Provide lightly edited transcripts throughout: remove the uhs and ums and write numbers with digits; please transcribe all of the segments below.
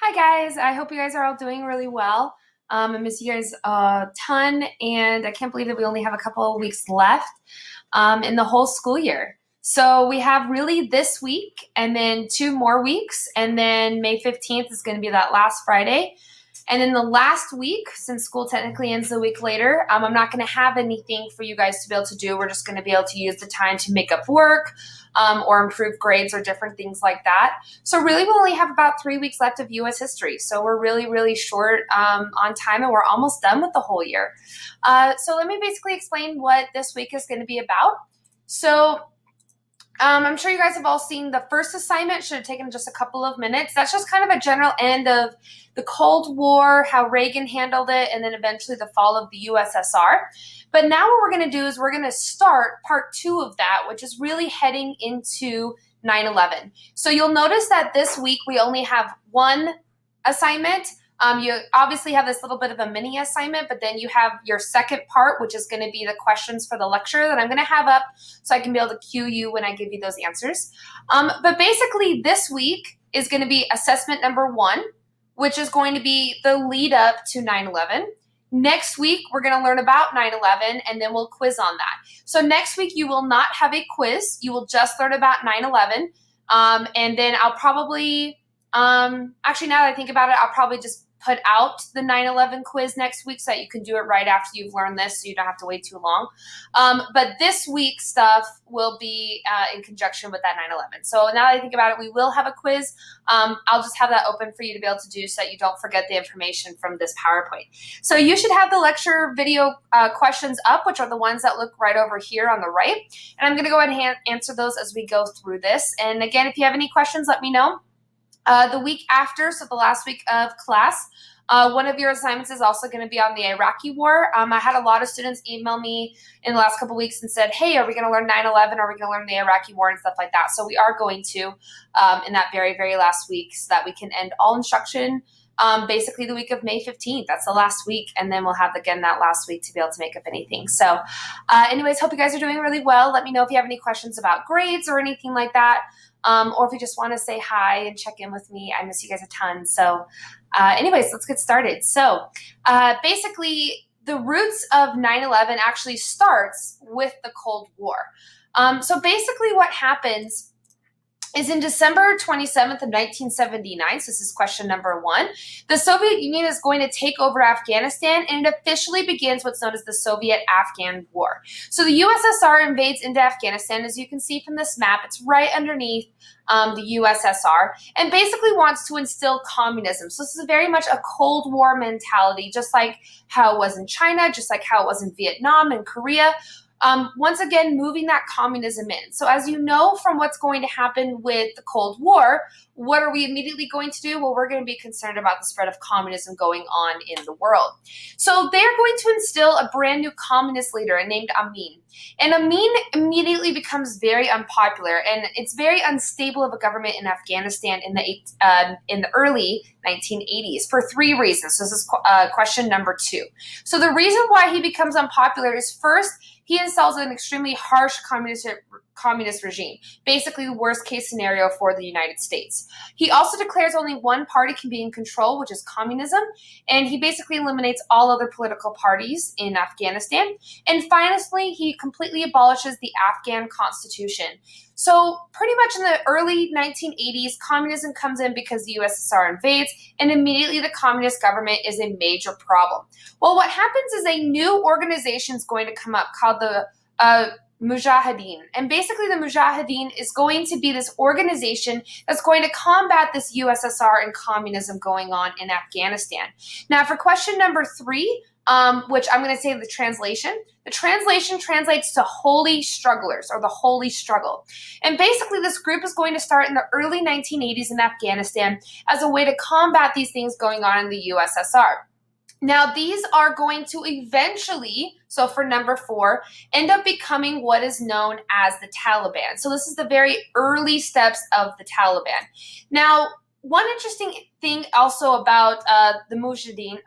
Hi guys, I hope you guys are all doing really well. I miss you guys a ton, and I can't believe that we only have a couple of weeks left in the whole school year. So we have really this week and then 2 more weeks, and then May 15th is going to be that last Friday. And then the last week, since school technically ends a week later, I'm not going to have anything for you guys to be able to do. We're just going to be able to use the time to make up work or improve grades or different things like that. So really, we'll only have about 3 weeks left of U.S. history. So we're really, really short on time, and we're almost done with the whole year. So let me basically explain what this week is going to be about. So I'm sure you guys have all seen the first assignment. Should have taken just a couple of minutes. That's just kind of a general end of the Cold War, how Reagan handled it, and then eventually the fall of the USSR. But now what we're going to do is we're going to start part 2 of that, which is really heading into 9/11. So you'll notice that this week we only have one assignment. You obviously have this little bit of a mini assignment, but then you have your second part, which is going to be the questions for the lecture that I'm going to have up so I can be able to cue you when I give you those answers. But basically this week is going to be assessment number 1, which is going to be the lead up to 9/11. Next week, we're going to learn about 9/11, and then we'll quiz on that. So next week, you will not have a quiz. You will just learn about 9/11. And then I'll probably, actually, now that I think about it, I'll probably just put out the 9/11 quiz next week so that you can do it right after you've learned this, so you don't have to wait too long. But this week's stuff will be in conjunction with that 9/11. So now that I think about it, we will have a quiz. I'll just have that open for you to be able to do so that you don't forget the information from this PowerPoint. So you should have the lecture video questions up, which are the ones that look right over here on the right. And I'm going to go ahead and answer those as we go through this. And again, if you have any questions, let me know. The week after, so the last week of class, one of your assignments is also going to be on the Iraqi War. I had a lot of students email me in the last couple of weeks and said, hey, are we going to learn 9/11? Are we going to learn the Iraqi War and stuff like that? So we are going to in that very, very last week so that we can end all instruction basically the week of May 15th. That's the last week, and then we'll have, again, that last week to be able to make up anything. So anyways, hope you guys are doing really well. Let me know if you have any questions about grades or anything like that. Or if you just want to say hi and check in with me. I miss you guys a ton. So anyways, let's get started. So basically, the roots of 9/11 actually starts with the Cold War. So basically what happens is in December 27th of 1979, so this is question number 1, the Soviet Union is going to take over Afghanistan, and it officially begins what's known as the Soviet-Afghan War. So the USSR invades into Afghanistan. As you can see from this map, it's right underneath the USSR, and basically wants to instill communism. So this is very much a Cold War mentality, just like how it was in China, just like how it was in Vietnam and Korea. Once again, moving that communism in. So as you know from what's going to happen with the Cold War, what are we immediately going to do? Well, we're going to be concerned about the spread of communism going on in the world. So they're going to instill a brand new communist leader named Amin. And Amin immediately becomes very unpopular, and it's very unstable of a government in Afghanistan in the early 1980s for 3 reasons. So this is question number 2. So the reason why he becomes unpopular is, first, he installs an extremely harsh communist regime, basically the worst case scenario for the United States. He also declares only one party can be in control, which is communism, and he basically eliminates all other political parties in Afghanistan. And finally, he completely abolishes the Afghan constitution. So pretty much in the early 1980s, communism comes in because the USSR invades, and immediately the communist government is a major problem. Well, what happens is a new organization is going to come up called the Mujahideen. And basically the Mujahideen is going to be this organization that's going to combat this USSR and communism going on in Afghanistan. Now for question number 3, which I'm going to say the translation translates to holy strugglers, or the holy struggle. And basically this group is going to start in the early 1980s in Afghanistan as a way to combat these things going on in the USSR. Now, these are going to eventually, so for number 4, end up becoming what is known as the Taliban. So this is the very early steps of the Taliban. Now, one interesting thing also about the Mujahideen,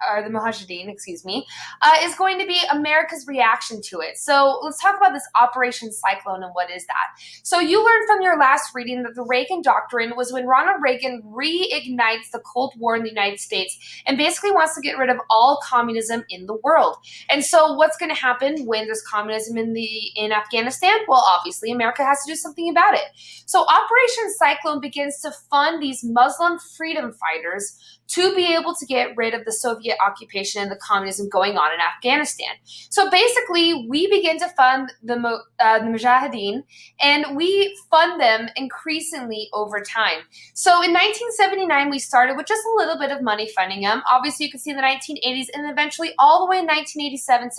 is going to be America's reaction to it. So let's talk about this Operation Cyclone and what is that. So you learned from your last reading that the Reagan Doctrine was when Ronald Reagan reignites the Cold War in the United States and basically wants to get rid of all communism in the world. And so what's going to happen when there's communism in Afghanistan? Well, obviously America has to do something about it. So Operation Cyclone begins to fund these Muslim freedom fighters to be able to get rid of the Soviet occupation and the communism going on in Afghanistan. So basically, we begin to fund the Mujahideen, and we fund them increasingly over time. So in 1979, we started with just a little bit of money funding them. Obviously, you can see in the 1980s, and eventually all the way in 1987,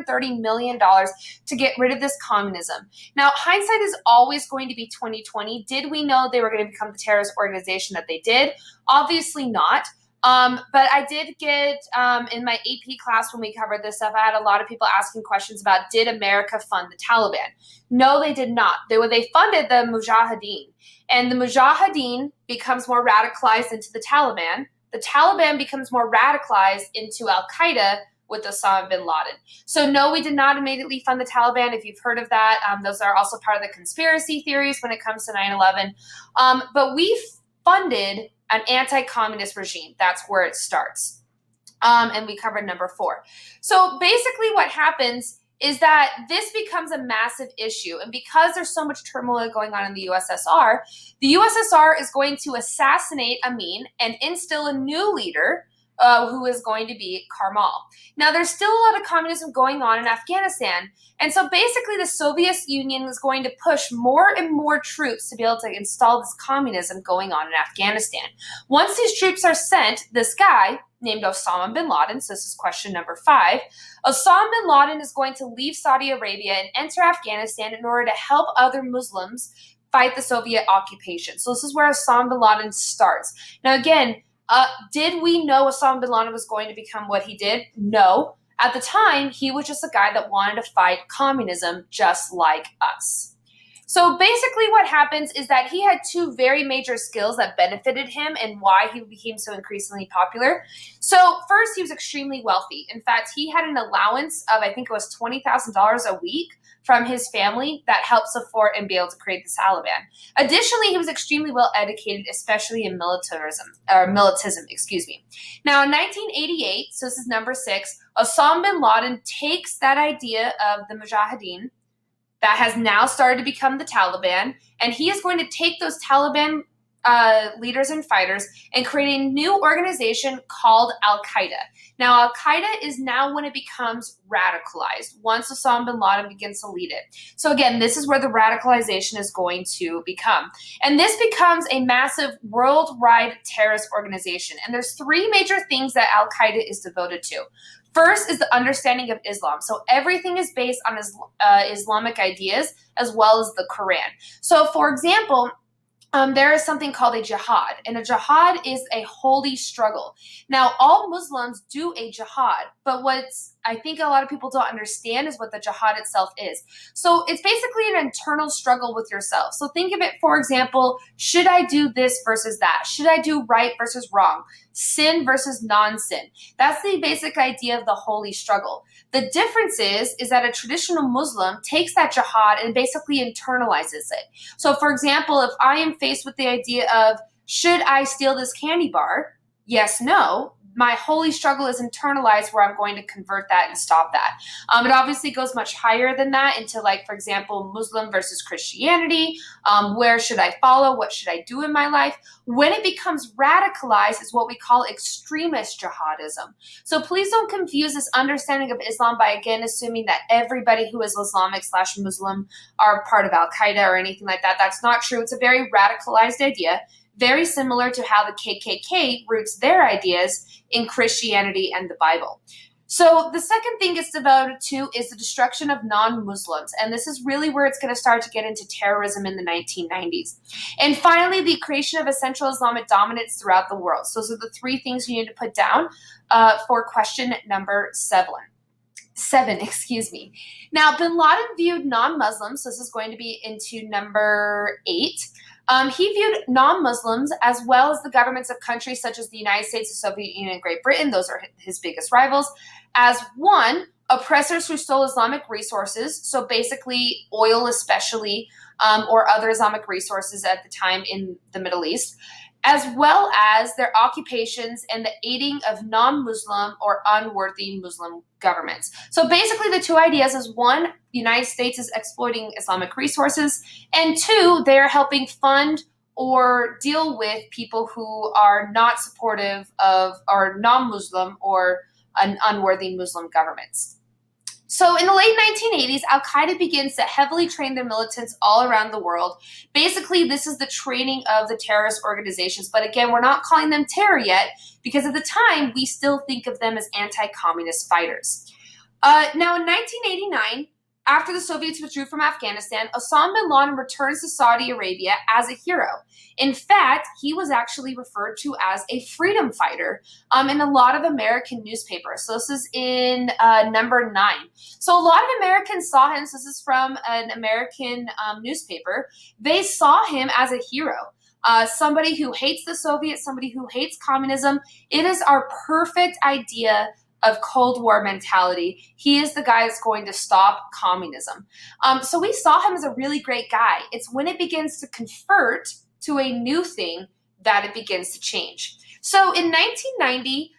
$630 million to get rid of this communism. Now, hindsight is always going to be 2020. Did we know they were going to become the terrorist organization that they did? Obviously not. But I did get, in my AP class when we covered this stuff, I had a lot of people asking questions about, did America fund the Taliban? No, they did not. They funded the Mujahideen. And the Mujahideen becomes more radicalized into the Taliban. The Taliban becomes more radicalized into Al-Qaeda with Osama Bin Laden. So no, we did not immediately fund the Taliban. If you've heard of that, those are also part of the conspiracy theories when it comes to 9/11. But we funded an anti-communist regime. That's where it starts. And we covered number 4. So basically what happens is that this becomes a massive issue. And because there's so much turmoil going on in the USSR is going to assassinate Amin and instill a new leader who is going to be Karmal. Now, there's still a lot of communism going on in Afghanistan. And so basically the Soviet Union is going to push more and more troops to be able to install this communism going on in Afghanistan. Once these troops are sent, this guy named Osama Bin Laden, so this is question number 5, Osama Bin Laden is going to leave Saudi Arabia and enter Afghanistan in order to help other Muslims fight the Soviet occupation. So this is where Osama Bin Laden starts. Now again, did we know Osama Bin Laden was going to become what he did? No. At the time, he was just a guy that wanted to fight communism just like us. So basically what happens is that he had 2 very major skills that benefited him and why he became so increasingly popular. So first, he was extremely wealthy. In fact, he had an allowance of, I think it was $20,000 a week from his family that helped support and be able to create the Taliban. Additionally, he was extremely well educated, especially in militism. Now, in 1988, so this is number 6, Osama bin Laden takes that idea of the Mujahideen that has now started to become the Taliban, and he is going to take those Taliban leaders and fighters and create a new organization called Al-Qaeda. Now, Al-Qaeda is now when it becomes radicalized, once Osama bin Laden begins to lead it. So again, this is where the radicalization is going to become. And this becomes a massive worldwide terrorist organization. And there's 3 major things that Al-Qaeda is devoted to. First is the understanding of Islam. So everything is based on Islamic ideas as well as the Quran. So for example, there is something called a jihad, and a jihad is a holy struggle. Now, all Muslims do a jihad, but I think a lot of people don't understand is what the jihad itself is. So it's basically an internal struggle with yourself. So think of it, for example, should I do this versus that? Should I do right versus wrong? Sin versus non-sin. That's the basic idea of the holy struggle. The difference is that a traditional Muslim takes that jihad and basically internalizes it. So for example, if I am faced with the idea of, should I steal this candy bar? Yes, no. My holy struggle is internalized where I'm going to convert that and stop that. It obviously goes much higher than that into, like, for example, Muslim versus Christianity. Where should I follow? What should I do in my life? When it becomes radicalized is what we call extremist jihadism. So please don't confuse this understanding of Islam by, again, assuming that everybody who is Islamic/Muslim are part of Al-Qaeda or anything like that. That's not true. It's a very radicalized idea, very similar to how the KKK roots their ideas in Christianity and the Bible. So the second thing it's devoted to is the destruction of non-Muslims. And this is really where it's going to start to get into terrorism in the 1990s. And finally, the creation of a central Islamic dominance throughout the world. So those are the 3 things you need to put down for question number 7. Now, Bin Laden viewed non-Muslims, so this is going to be into number 8, He viewed non-Muslims as well as the governments of countries such as the United States, the Soviet Union, and Great Britain, those are his biggest rivals, as one, oppressors who stole Islamic resources, so basically oil especially, or other Islamic resources at the time in the Middle East, as well as their occupations and the aiding of non-Muslim or unworthy Muslim governments. So basically the two ideas is one, the United States is exploiting Islamic resources, and two, they're helping fund or deal with people who are not supportive of or non-Muslim or unworthy Muslim governments. So in the late 1980s, Al-Qaeda begins to heavily train their militants all around the world. Basically, this is the training of the terrorist organizations. But again, we're not calling them terror yet because at the time, we still think of them as anti-communist fighters. Now in 1989, after the Soviets withdrew from Afghanistan, Osama Bin Laden returns to Saudi Arabia as a hero. In fact, he was actually referred to as a freedom fighter in a lot of American newspapers. So this is in number 9. So a lot of Americans saw him, so this is from an American newspaper, they saw him as a hero. Somebody who hates the Soviets, somebody who hates communism. It is our perfect idea of Cold War mentality. He is the guy that's going to stop communism. So we saw him as a really great guy. It's when it begins to convert to a new thing that it begins to change. So in 1990,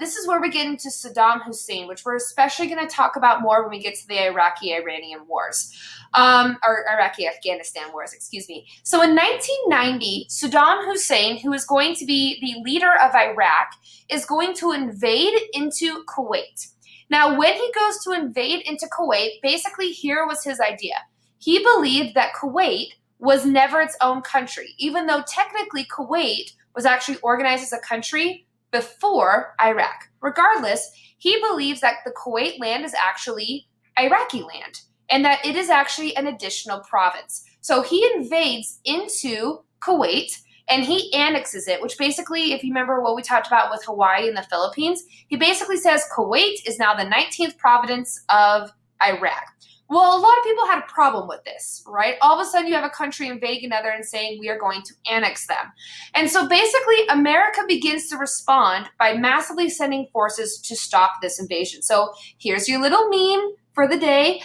this is where we get into Saddam Hussein, which we're especially going to talk about more when we get to the Iraqi-Iranian wars, or Iraqi-Afghanistan wars, excuse me. So in 1990, Saddam Hussein, who is going to be the leader of Iraq, is going to invade into Kuwait. Now, when he goes to invade into Kuwait, basically here was his idea. He believed that Kuwait was never its own country, even though technically Kuwait was actually organized as a country before Iraq. Regardless, he believes that the Kuwait land is actually Iraqi land and that it is actually an additional province. So he invades into Kuwait and he annexes it, which basically, if you remember what we talked about with Hawaii and the Philippines, he basically says Kuwait is now the 19th province of Iraq. Well, a lot of people had a problem with this, right? All of a sudden you have a country invading another and saying we are going to annex them. And so basically America begins to respond by massively sending forces to stop this invasion. So here's your little meme for the day.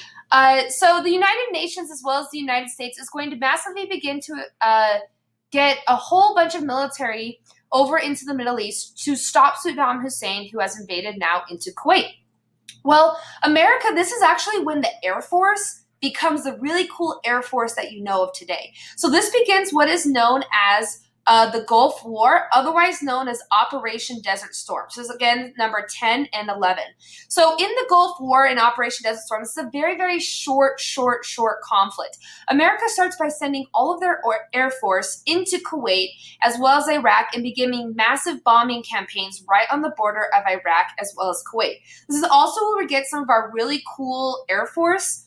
So the United Nations as well as the United States is going to massively begin to get a whole bunch of military over into the Middle East to stop Saddam Hussein, who has invaded now into Kuwait. Well, America, this is actually when the Air Force becomes the really cool Air Force that you know of today. So this begins what is known as the Gulf War, otherwise known as Operation Desert Storm. So this is again number 10 and 11. So in the Gulf War and Operation Desert Storm, this is a very, very short conflict. America starts by sending all of their Air Force into Kuwait as well as Iraq and beginning massive bombing campaigns right on the border of Iraq as well as Kuwait. This is also where we get some of our really cool Air Force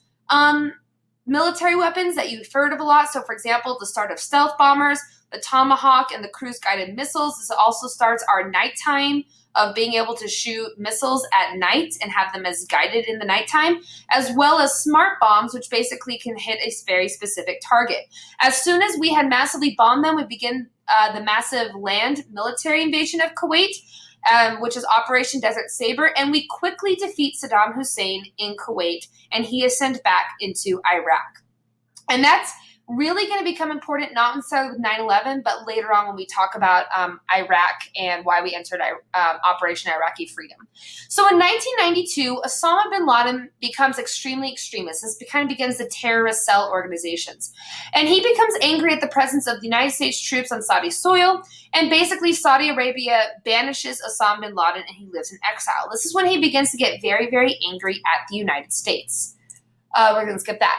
military weapons that you've heard of a lot. So for example, the start of stealth bombers, the Tomahawk, and the cruise-guided missiles. This also starts our nighttime of being able to shoot missiles at night and have them as guided in the nighttime, as well as smart bombs, which basically can hit a very specific target. As soon as we had massively bombed them, we begin the massive land military invasion of Kuwait, which is Operation Desert Saber, and we quickly defeat Saddam Hussein in Kuwait, and he is sent back into Iraq. And that's really going to become important, not necessarily with 9/11, but later on when we talk about Iraq and why we entered Operation Iraqi Freedom. So in 1992, Osama Bin Laden becomes extremely extremist. This kind of begins the terrorist cell organizations. And he becomes angry at the presence of the United States troops on Saudi soil, and basically Saudi Arabia banishes Osama Bin Laden and he lives in exile. This is when he begins to get very, very angry at the United States. We're going to skip that.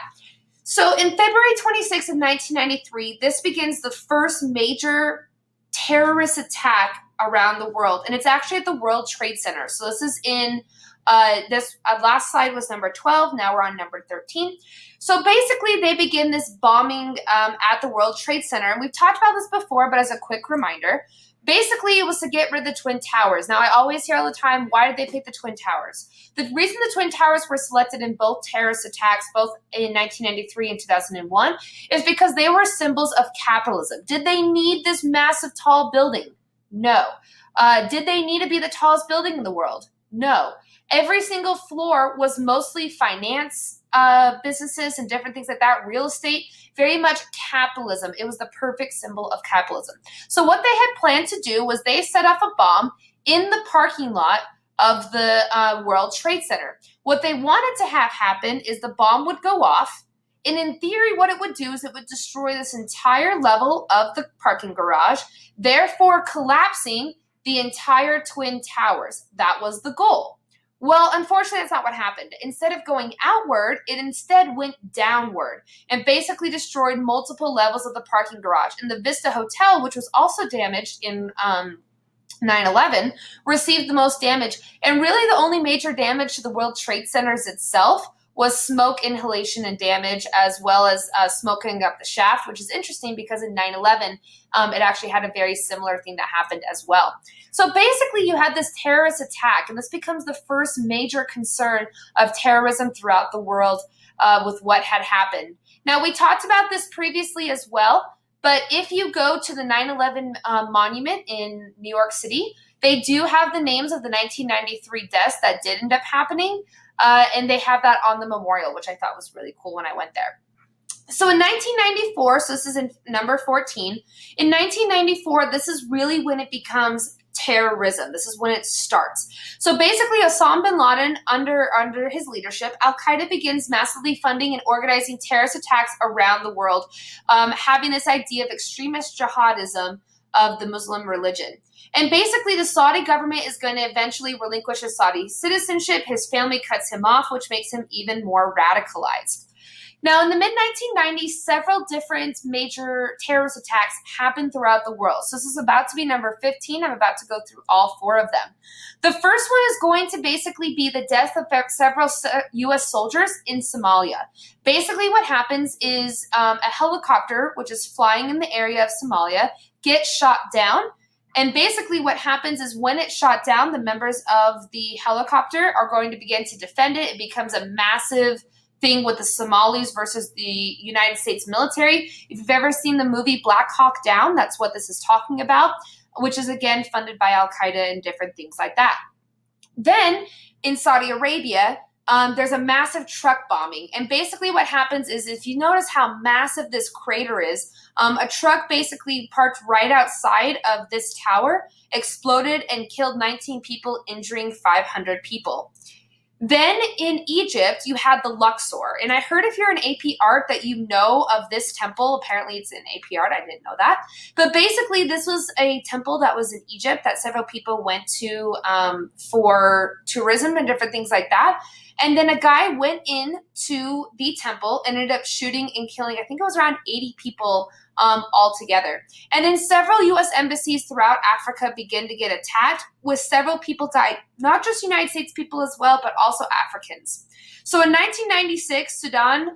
So in February 26th of 1993, this begins the first major terrorist attack around the world. And it's actually at the World Trade Center. So this is in, this last slide was number 12. Now we're on number 13. So basically they begin this bombing at the World Trade Center. And we've talked about this before, but as a quick reminder, Basically, it was to get rid of the Twin Towers. Now, I always hear all the time, why did they pick the Twin Towers? The reason the Twin Towers were selected in both terrorist attacks, both in 1993 and 2001, is because they were symbols of capitalism. Did they need this massive, tall building? No. Did they need to be the tallest building in the world? No. Every single floor was mostly finance businesses and different things like that, real estate, very much capitalism. It was the perfect symbol of capitalism. So what they had planned to do was they set off a bomb in the parking lot of the World Trade Center. What they wanted to have happen is the bomb would go off, and in theory, what it would do is it would destroy this entire level of the parking garage, therefore collapsing the entire Twin Towers. That was the goal. Well, unfortunately, that's not what happened. Instead of going outward, it instead went downward and basically destroyed multiple levels of the parking garage. And the Vista Hotel, which was also damaged in 9/11, received the most damage. And really the only major damage to the World Trade Centers itself was smoke inhalation and damage, as well as smoking up the shaft, which is interesting because in 9/11, it actually had a very similar thing that happened as well. So basically, you had this terrorist attack, and this becomes the first major concern of terrorism throughout the world with what had happened. Now, we talked about this previously as well, but if you go to the 9/11 monument in New York City, they do have the names of the 1993 deaths that did end up happening, and they have that on the memorial, which I thought was really cool when I went there. So in 1994, so this is in number 14, in 1994, this is really when it becomes terrorism. This is when it starts. So basically, Osama Bin Laden, under his leadership, Al-Qaeda begins massively funding and organizing terrorist attacks around the world, having this idea of extremist jihadism of the Muslim religion. And basically, the Saudi government is going to eventually relinquish his Saudi citizenship. His family cuts him off, which makes him even more radicalized. Now, in the mid-1990s, several different major terrorist attacks happened throughout the world. So this is about to be number 15. I'm about to go through all 4 of them. The first one is going to basically be the death of several U.S. soldiers in Somalia. Basically, what happens is a helicopter, which is flying in the area of Somalia, gets shot down. And basically what happens is when it's shot down, the members of the helicopter are going to begin to defend it. It becomes a massive thing with the Somalis versus the United States military. If you've ever seen the movie Black Hawk Down, that's what this is talking about, which is again funded by Al-Qaeda and different things like that. Then in Saudi Arabia, there's a massive truck bombing. And basically what happens is, if you notice how massive this crater is, a truck basically parked right outside of this tower, exploded and killed 19 people, injuring 500 people. Then in Egypt, you had the Luxor. And I heard if you're an AP Art that you know of this temple. Apparently it's in AP Art. I didn't know that. But basically, this was a temple that was in Egypt that several people went to for tourism and different things like that. And then a guy went into the temple and ended up shooting and killing, I think it was around 80 people altogether. And then several U.S. embassies throughout Africa began to get attacked, with several people died, not just United States people as well, but also Africans. So in 1996, Sudan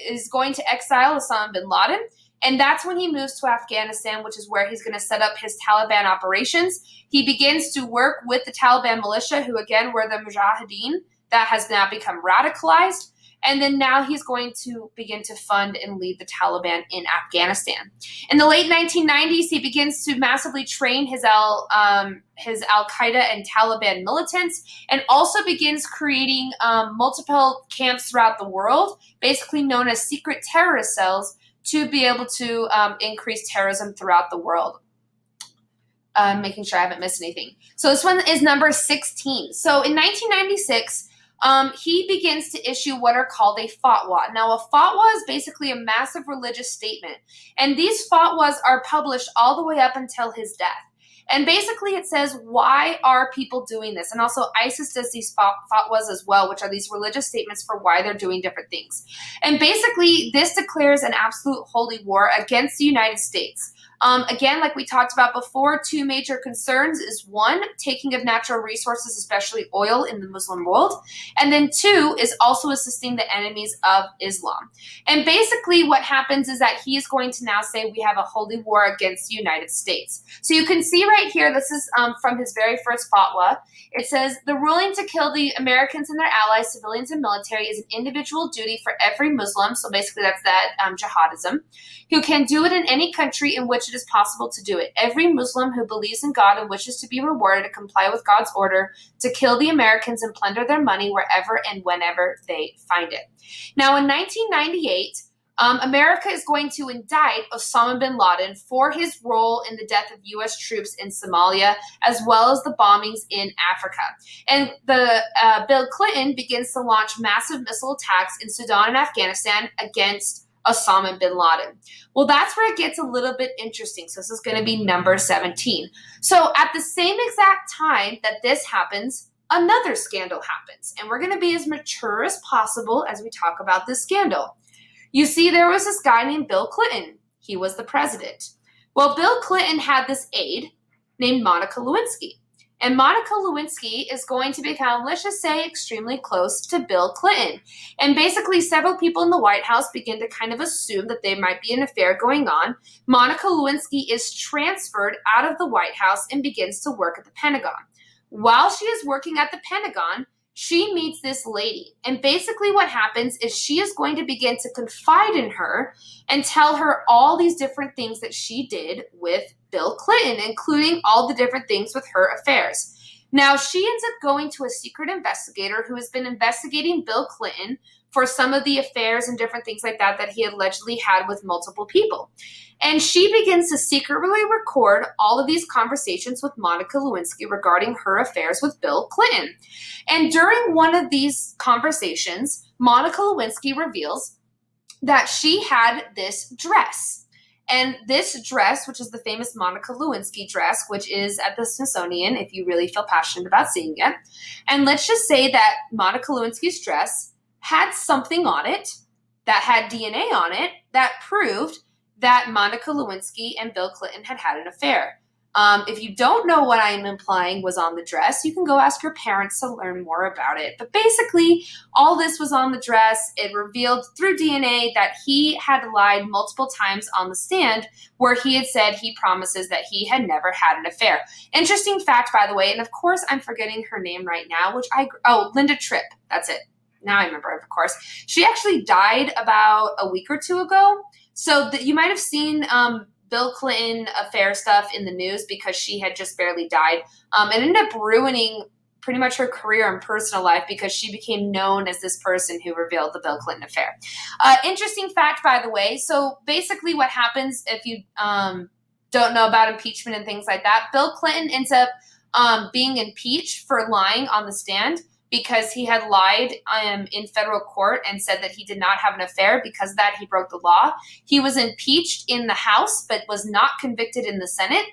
is going to exile Osama Bin Laden, and that's when he moves to Afghanistan, which is where he's going to set up his Taliban operations. He begins to work with the Taliban militia, who again were the Mujahideen, that has now become radicalized. And then now he's going to begin to fund and lead the Taliban in Afghanistan. In the late 1990s, he begins to massively train his Al-Qaeda and Taliban militants, and also begins creating multiple camps throughout the world, basically known as secret terrorist cells, to be able to increase terrorism throughout the world. Making sure I haven't missed anything. So this one is number 16. So in 1996, he begins to issue what are called a fatwa. Now, a fatwa is basically a massive religious statement, and these fatwas are published all the way up until his death. And basically it says, why are people doing this? And also ISIS does these fatwas as well, which are these religious statements for why they're doing different things. And basically this declares an absolute holy war against the United States. Again, like we talked about before, two major concerns is one, taking of natural resources, especially oil in the Muslim world. And then two is also assisting the enemies of Islam. And basically what happens is that he is going to now say we have a holy war against the United States. So you can see right here, this is from his very first fatwa. It says, the ruling to kill the Americans and their allies, civilians and military, is an individual duty for every Muslim. So basically that's that jihadism, who can do it in any country in which it is possible to do it. Every Muslim who believes in God and wishes to be rewarded to comply with God's order to kill the Americans and plunder their money wherever and whenever they find it. Now, in 1998, America is going to indict Osama Bin Laden for his role in the death of U.S. troops in Somalia, as well as the bombings in Africa. And Bill Clinton begins to launch massive missile attacks in Sudan and Afghanistan against Osama Bin Laden. Well, that's where it gets a little bit interesting. So this is going to be number 17. So at the same exact time that this happens, another scandal happens. And we're going to be as mature as possible as we talk about this scandal. You see, there was this guy named Bill Clinton. He was the president. Well, Bill Clinton had this aide named Monica Lewinsky. And Monica Lewinsky is going to become, let's just say, extremely close to Bill Clinton. And basically, several people in the White House begin to kind of assume that there might be an affair going on. Monica Lewinsky is transferred out of the White House and begins to work at the Pentagon. While she is working at the Pentagon, she meets this lady. And basically what happens is she is going to begin to confide in her and tell her all these different things that she did with Bill Clinton, including all the different things with her affairs. Now, she ends up going to a secret investigator who has been investigating Bill Clinton for some of the affairs and different things like that that he allegedly had with multiple people. And she begins to secretly record all of these conversations with Monica Lewinsky regarding her affairs with Bill Clinton. And during one of these conversations, Monica Lewinsky reveals that she had this dress. And this dress, which is the famous Monica Lewinsky dress, which is at the Smithsonian, if you really feel passionate about seeing it. And let's just say that Monica Lewinsky's dress had something on it that had DNA on it that proved that Monica Lewinsky and Bill Clinton had had an affair. If you don't know what I am implying was on the dress, you can go ask your parents to learn more about it. But basically, all this was on the dress. It revealed through DNA that he had lied multiple times on the stand where he had said he promises that he had never had an affair. Interesting fact, by the way, and of course I'm forgetting her name right now, Linda Tripp, that's it. Now I remember, of course. She actually died about a week or two ago. So you might have seen Bill Clinton affair stuff in the news because she had just barely died. It ended up ruining pretty much her career and personal life because she became known as this person who revealed the Bill Clinton affair. Interesting fact, by the way. So basically what happens if you don't know about impeachment and things like that, Bill Clinton ends up being impeached for lying on the stand because he had lied in federal court and said that he did not have an affair. Because of that, he broke the law. He was impeached in the House, but was not convicted in the Senate.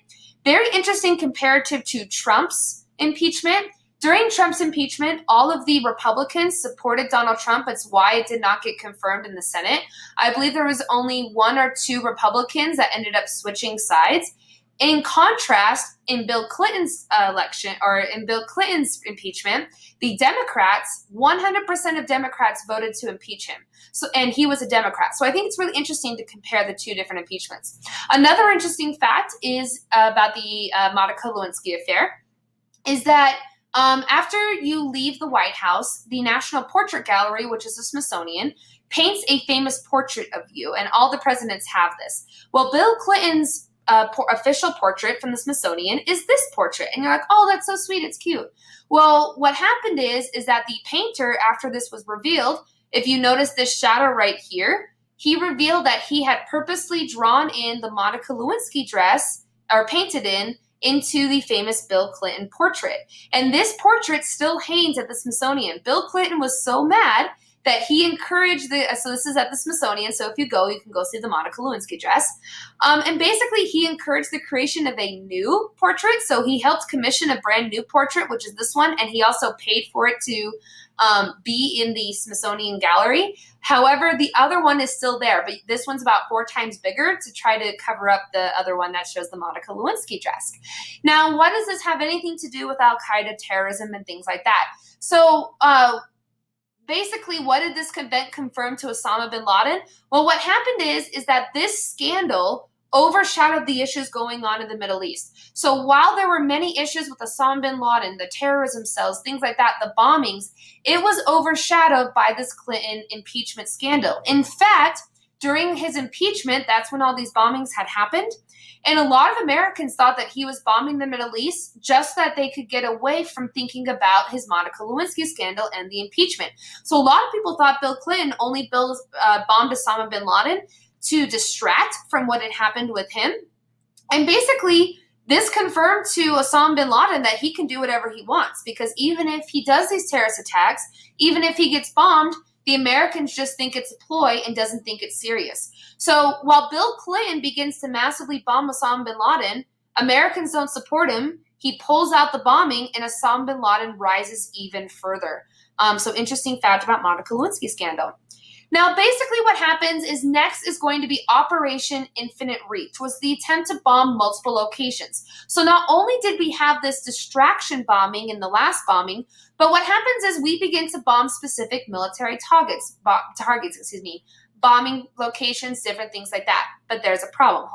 Very interesting comparative to Trump's impeachment. During Trump's impeachment, all of the Republicans supported Donald Trump. That's why it did not get confirmed in the Senate. I believe there was only one or two Republicans that ended up switching sides. In contrast, in Bill Clinton's impeachment, the Democrats, 100% of Democrats voted to impeach him. And he was a Democrat. So I think it's really interesting to compare the two different impeachments. Another interesting fact is about the Monica Lewinsky affair, is that after you leave the White House, the National Portrait Gallery, which is the Smithsonian, paints a famous portrait of you, and all the presidents have this. Well, Bill Clinton's official portrait from the Smithsonian is this portrait. And you're like, oh, that's so sweet, it's cute. Well, what happened is that the painter, after this was revealed, if you notice this shadow right here, he revealed that he had purposely drawn in the Monica Lewinsky dress, or painted into the famous Bill Clinton portrait. And this portrait still hangs at the Smithsonian. Bill Clinton was so mad that he encouraged so this is at the Smithsonian, so if you go, you can go see the Monica Lewinsky dress. And basically, he encouraged the creation of a new portrait, so he helped commission a brand new portrait, which is this one, and he also paid for it to be in the Smithsonian Gallery. However, the other one is still there, but this one's about 4 times bigger to try to cover up the other one that shows the Monica Lewinsky dress. Now, what does this have anything to do with Al-Qaeda, terrorism, and things like that? So, basically, what did this event confirm to Osama bin Laden? Well, what happened is that this scandal overshadowed the issues going on in the Middle East. So while there were many issues with Osama bin Laden, the terrorism cells, things like that, the bombings, it was overshadowed by this Clinton impeachment scandal. In fact, during his impeachment, that's when all these bombings had happened. And a lot of Americans thought that he was bombing the Middle East just so that they could get away from thinking about his Monica Lewinsky scandal and the impeachment. So a lot of people thought Bill Clinton only bombed Osama bin Laden to distract from what had happened with him. And basically, this confirmed to Osama bin Laden that he can do whatever he wants, because even if he does these terrorist attacks, even if he gets bombed, the Americans just think it's a ploy and doesn't think it's serious. So while Bill Clinton begins to massively bomb Osama bin Laden, Americans don't support him. He pulls out the bombing, and Osama bin Laden rises even further. So interesting fact about Monica Lewinsky scandal. Now, basically what happens is next is going to be Operation Infinite Reach, was the attempt to bomb multiple locations. So not only did we have this distraction bombing in the last bombing, but what happens is we begin to bomb specific military targets, bombing locations, different things like that. But there's a problem,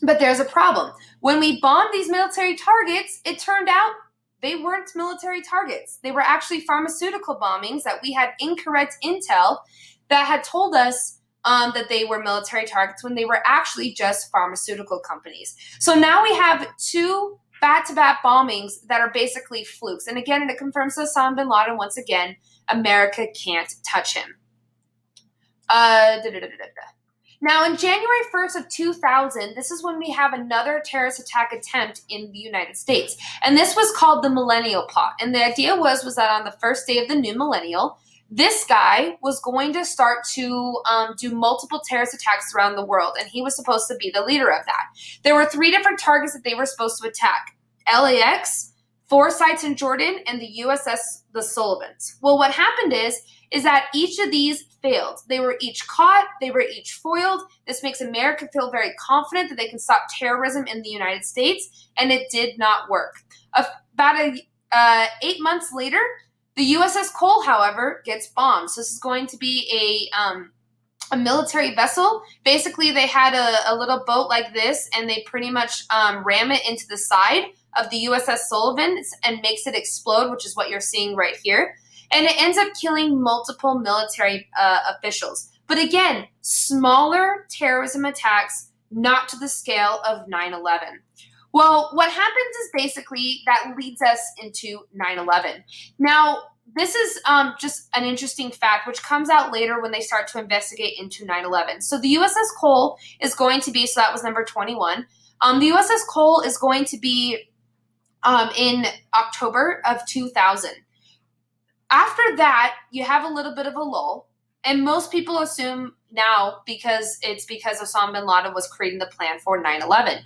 But there's a problem. When we bombed these military targets, it turned out they weren't military targets. They were actually pharmaceutical bombings that we had incorrect intel that had told us that they were military targets when they were actually just pharmaceutical companies. So now we have 2 back-to-back bombings that are basically flukes. And again, it confirms to Osama bin Laden once again, America can't touch him. Now, in January 1st of 2000, this is when we have another terrorist attack attempt in the United States. And this was called the Millennial Pot. And the idea was that on the first day of the new millennial, this guy was going to start to do multiple terrorist attacks around the world. And he was supposed to be the leader of that. There were 3 different targets that they were supposed to attack: LAX, 4 sites in Jordan, and the USS the Sullivans. Well, what happened is that each of these failed. They were each caught. They were each foiled. This makes America feel very confident that they can stop terrorism in the United States, and it did not work. About 8 months later, the USS Cole, however, gets bombed. So this is going to be a military vessel. Basically, they had a little boat like this, and they pretty much ram it into the side of the USS Sullivan and makes it explode, which is what you're seeing right here. And it ends up killing multiple military officials. But again, smaller terrorism attacks, not to the scale of 9/11. Well, what happens is basically that leads us into 9/11. Now, this is just an interesting fact, which comes out later when they start to investigate into 9/11. So the USS Cole is going to be, so that was number 21. The USS Cole is going to be in October of 2000. After that, you have a little bit of a lull, and most people assume now because Osama bin Laden was creating the plan for 9/11.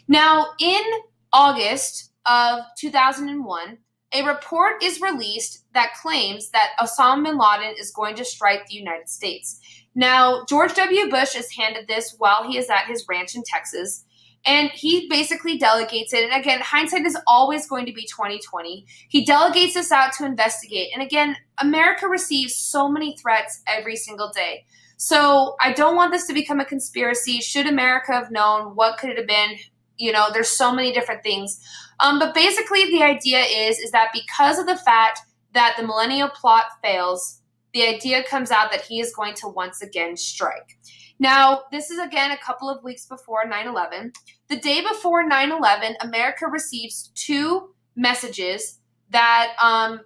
Now, in August of 2001, a report is released that claims that Osama bin Laden is going to strike the United States. Now, George W. Bush is handed this while he is at his ranch in Texas. And he basically delegates it. And again, hindsight is always going to be 20/20. He delegates this out to investigate. And again, America receives so many threats every single day. So I don't want this to become a conspiracy. Should America have known? What could it have been? There's so many different things. But basically the idea is that because of the fact that the Millennial Plot fails, the idea comes out that he is going to once again strike. Now, this is, again, a couple of weeks before 9/11. The day before 9/11, America receives 2 messages that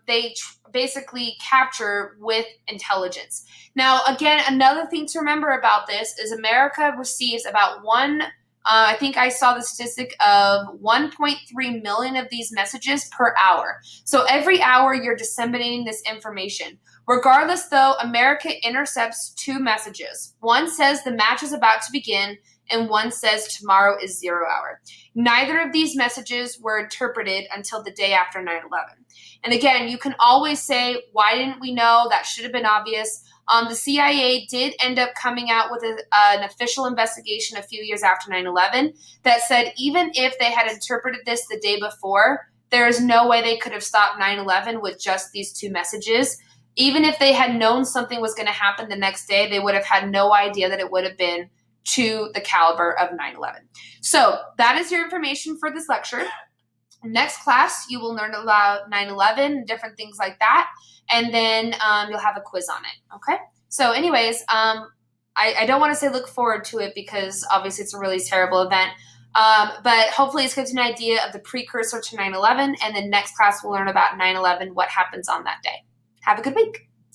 they basically capture with intelligence. Now, again, another thing to remember about this is America receives about I think I saw the statistic of 1.3 million of these messages per hour. So every hour you're disseminating this information. Regardless, though, America intercepts 2 messages. One says the match is about to begin, and one says tomorrow is 0 hour. Neither of these messages were interpreted until the day after 9/11. And again, you can always say, why didn't we know? That should have been obvious. The CIA did end up coming out with an official investigation a few years after 9/11 that said even if they had interpreted this the day before, there is no way they could have stopped 9/11 with just these two messages. Even if they had known something was going to happen the next day, they would have had no idea that it would have been to the caliber of 9/11. So that is your information for this lecture. Next class, you will learn about 9/11 and different things like that. And then you'll have a quiz on it, okay? So anyways, I don't want to say look forward to it because obviously it's a really terrible event. But hopefully it's gives you an idea of the precursor to 9/11. And then next class, we'll learn about 9/11, what happens on that day. Have a good week.